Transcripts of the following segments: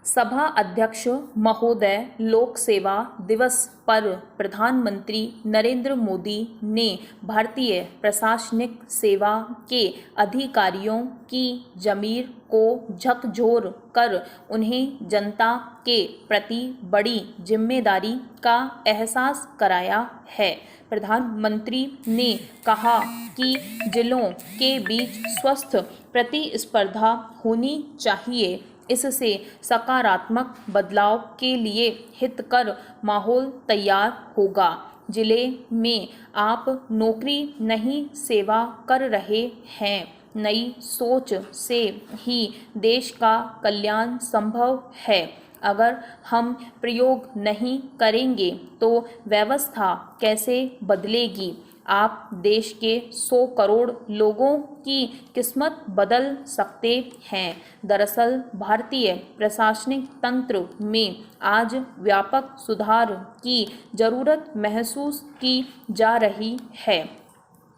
सभा अध्यक्ष महोदय, लोक सेवा दिवस पर प्रधानमंत्री नरेंद्र मोदी ने भारतीय प्रशासनिक सेवा के अधिकारियों की ज़मीर को झकझोर कर उन्हें जनता के प्रति बड़ी जिम्मेदारी का एहसास कराया है। प्रधानमंत्री ने कहा कि जिलों के बीच स्वस्थ प्रतिस्पर्धा होनी चाहिए, इससे सकारात्मक बदलाव के लिए हितकर माहौल तैयार होगा। जिले में आप नौकरी नहीं सेवा कर रहे हैं, नई सोच से ही देश का कल्याण संभव है। अगर हम प्रयोग नहीं करेंगे तो व्यवस्था कैसे बदलेगी? आप देश के 100 करोड़ लोगों की किस्मत बदल सकते हैं। दरअसल भारतीय प्रशासनिक तंत्र में आज व्यापक सुधार की जरूरत महसूस की जा रही है।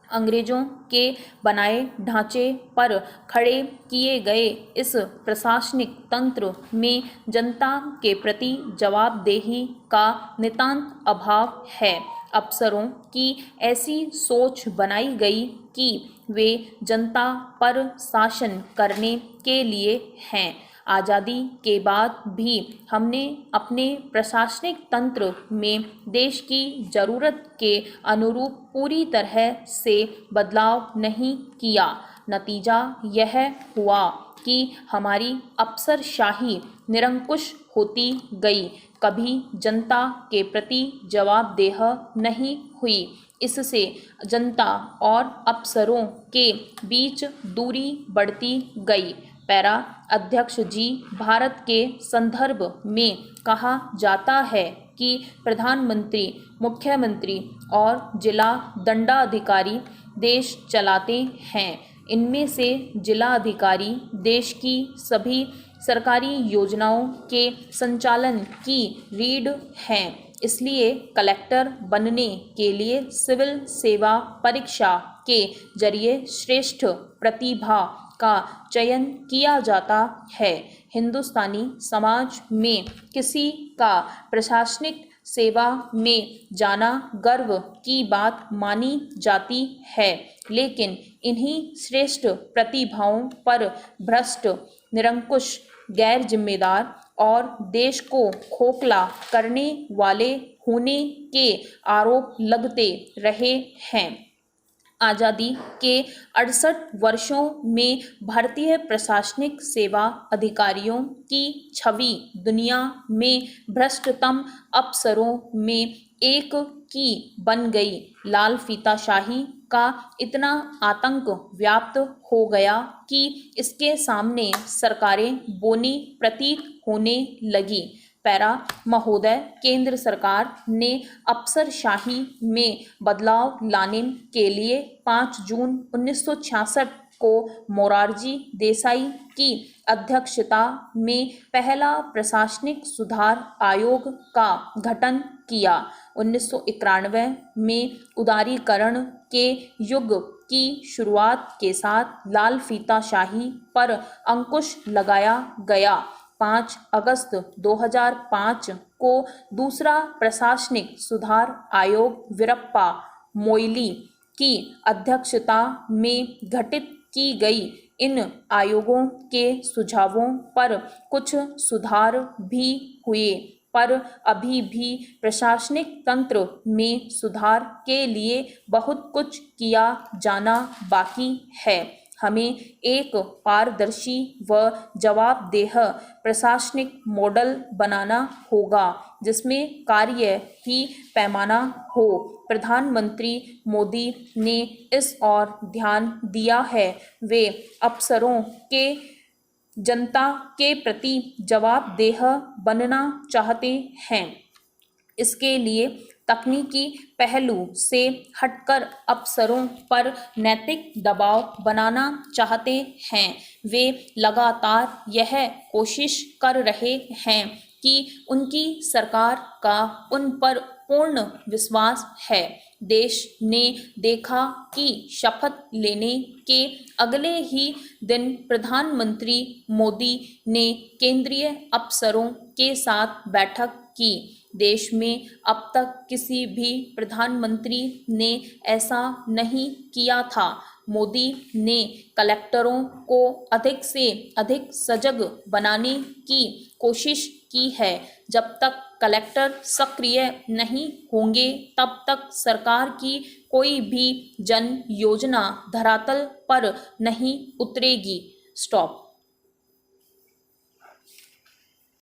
अंग्रेजों के बनाए ढांचे पर खड़े किए गए इस प्रशासनिक तंत्र में जनता के प्रति जवाबदेही का नितांत अभाव है। अफसरों की ऐसी सोच बनाई गई कि वे जनता पर शासन करने के लिए हैं। आज़ादी के बाद भी हमने अपने प्रशासनिक तंत्र में देश की ज़रूरत के अनुरूप पूरी तरह से बदलाव नहीं किया। नतीजा यह हुआ कि हमारी अफसरशाही निरंकुश होती गई, कभी जनता के प्रति जवाबदेह नहीं हुई। इससे जनता और अफसरों के बीच दूरी बढ़ती गई। पैरा अध्यक्ष जी, भारत के संदर्भ में कहा जाता है कि प्रधानमंत्री, मुख्यमंत्री और जिला दंडाधिकारी देश चलाते हैं। इनमें से जिलाधिकारी देश की सभी सरकारी योजनाओं के संचालन की रीढ़ हैं। इसलिए कलेक्टर बनने के लिए सिविल सेवा परीक्षा के जरिए श्रेष्ठ प्रतिभा का चयन किया जाता है। हिंदुस्तानी समाज में किसी का प्रशासनिक सेवा में जाना गर्व की बात मानी जाती है, लेकिन इन्हीं श्रेष्ठ प्रतिभाओं पर भ्रष्ट, निरंकुश, गैर जिम्मेदार और देश को खोखला करने वाले होने के आरोप लगते रहे हैं। आज़ादी के 68 वर्षों में भारतीय प्रशासनिक सेवा अधिकारियों की छवि दुनिया में भ्रष्टतम अफसरों में एक की बन गई। लाल फीताशाही का इतना आतंक व्याप्त हो गया कि इसके सामने सरकारें बोनी प्रतीत होने लगी। पैरा महोदय, केंद्र सरकार ने अफसरशाही में बदलाव लाने के लिए 5 जून 1966 को मोरारजी देसाई की अध्यक्षता में पहला प्रशासनिक सुधार आयोग का गठन किया। 1991 में उदारीकरण के युग की शुरुआत के साथ लाल फीताशाही पर अंकुश लगाया गया। 5 अगस्त 2005 को दूसरा प्रशासनिक सुधार आयोग वीरप्पा मोइली की अध्यक्षता में गठित की गई। इन आयोगों के सुझावों पर कुछ सुधार भी हुए, पर अभी भी प्रशासनिक तंत्र में सुधार के लिए बहुत कुछ किया जाना बाकी है। हमें एक पारदर्शी व जवाबदेह प्रशासनिक मॉडल बनाना होगा, जिसमें कार्य ही पैमाना हो। प्रधानमंत्री मोदी ने इस ओर ध्यान दिया है। वे अफसरों के जनता के प्रति जवाबदेह बनना चाहते हैं। इसके लिए तकनीकी पहलू से हटकर अफसरों पर नैतिक दबाव बनाना चाहते हैं। वे लगातार यह कोशिश कर रहे हैं कि उनकी सरकार का उन पर पूर्ण विश्वास है। देश ने देखा कि शपथ लेने के अगले ही दिन प्रधानमंत्री मोदी ने केंद्रीय अफसरों के साथ बैठक की। देश में अब तक किसी भी प्रधानमंत्री ने ऐसा नहीं किया था। मोदी ने कलेक्टरों को अधिक से अधिक सजग बनाने की कोशिश की है। जब तक कलेक्टर सक्रिय नहीं होंगे तब तक सरकार की कोई भी जन योजना धरातल पर नहीं उतरेगी। स्टॉप।